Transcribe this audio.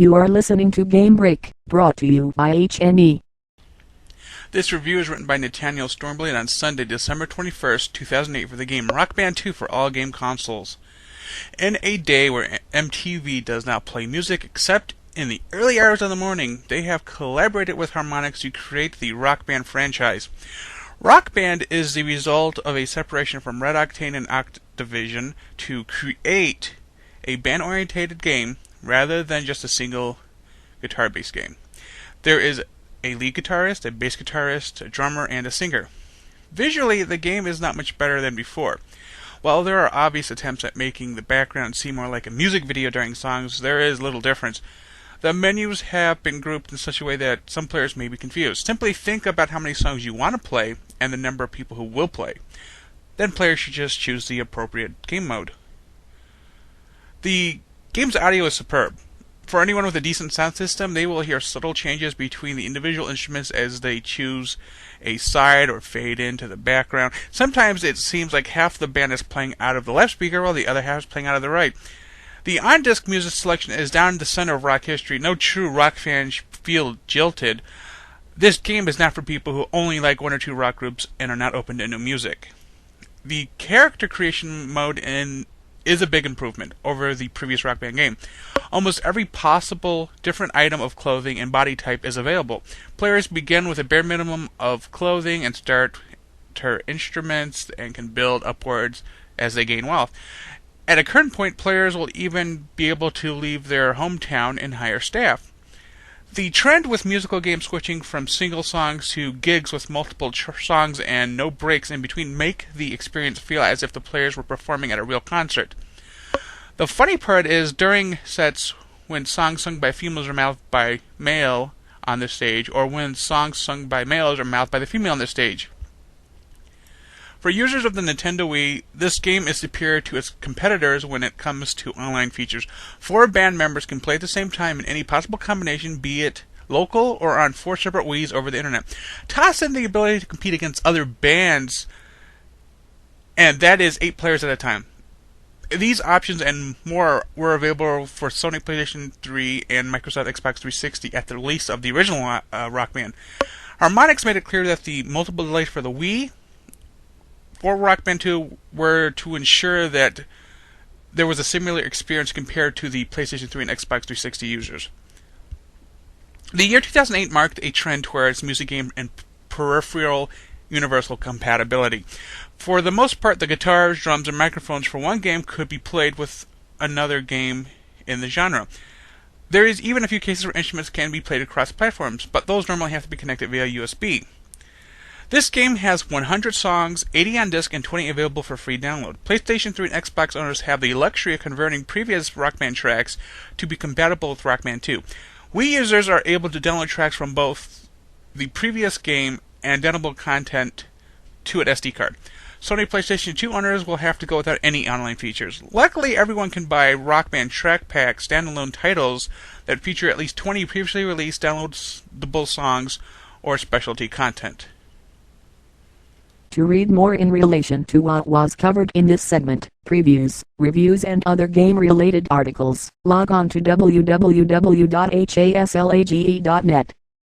You are listening to GameBreak, brought to you by HNE. This review is written by Nathaniel Stormblade on Sunday, December 21st, 2008 for the game Rock Band 2 for all game consoles. In a day where MTV does not play music except in the early hours of the morning, they have collaborated with Harmonix to create the Rock Band franchise. Rock Band is the result of a separation from Red Octane and Activision to create a band-oriented game rather than just a single guitar-based game. There is a lead guitarist, a bass guitarist, a drummer, and a singer. Visually, the game is not much better than before. While there are obvious attempts at making the background seem more like a music video during songs, there is little difference. The menus have been grouped in such a way that some players may be confused. Simply think about how many songs you want to play and the number of people who will play. Then players should just choose the appropriate game mode. The game's audio is superb. For anyone with a decent sound system, they will hear subtle changes between the individual instruments as they choose a side or fade into the background. Sometimes it seems like half the band is playing out of the left speaker while the other half is playing out of the right. The on-disc music selection is down in the center of rock history. No true rock fans feel jilted. This game is not for people who only like one or two rock groups and are not open to new music. The character creation mode is a big improvement over the previous Rock Band game. Almost every possible different item of clothing and body type is available. Players begin with a bare minimum of clothing and start their instruments and can build upwards as they gain wealth. At a current point, players will even be able to leave their hometown and hire staff. The trend with musical games switching from single songs to gigs with multiple songs and no breaks in between make the experience feel as if the players were performing at a real concert. The funny part is during sets when songs sung by females are mouthed by male on the stage, or when songs sung by males are mouthed by the female on the stage. For users of the Nintendo Wii, this game is superior to its competitors when it comes to online features. 4 band members can play at the same time in any possible combination, be it local or on 4 separate Wiis over the internet. Toss in the ability to compete against other bands, and that is 8 players at a time. These options and more were available for Sony PlayStation 3 and Microsoft Xbox 360 at the release of the original Rock Band. Harmonix made it clear that the multiple delays for the Wii for Rock Band 2 were to ensure that there was a similar experience compared to the PlayStation 3 and Xbox 360 users. The year 2008 marked a trend towards music game and peripheral universal compatibility. For the most part, the guitars, drums, and microphones for one game could be played with another game in the genre. There is even a few cases where instruments can be played across platforms, but those normally have to be connected via USB. This game has 100 songs, 80 on disc, and 20 available for free download. PlayStation 3 and Xbox owners have the luxury of converting previous Rock Band tracks to be compatible with Rock Band 2. Wii users are able to download tracks from both the previous game and downloadable content to an SD card. Sony PlayStation 2 owners will have to go without any online features. Luckily, everyone can buy Rock Band track pack standalone titles that feature at least 20 previously released downloadable songs or specialty content. To read more in relation to what was covered in this segment, previews, reviews and other game-related articles, log on to www.haslage.net.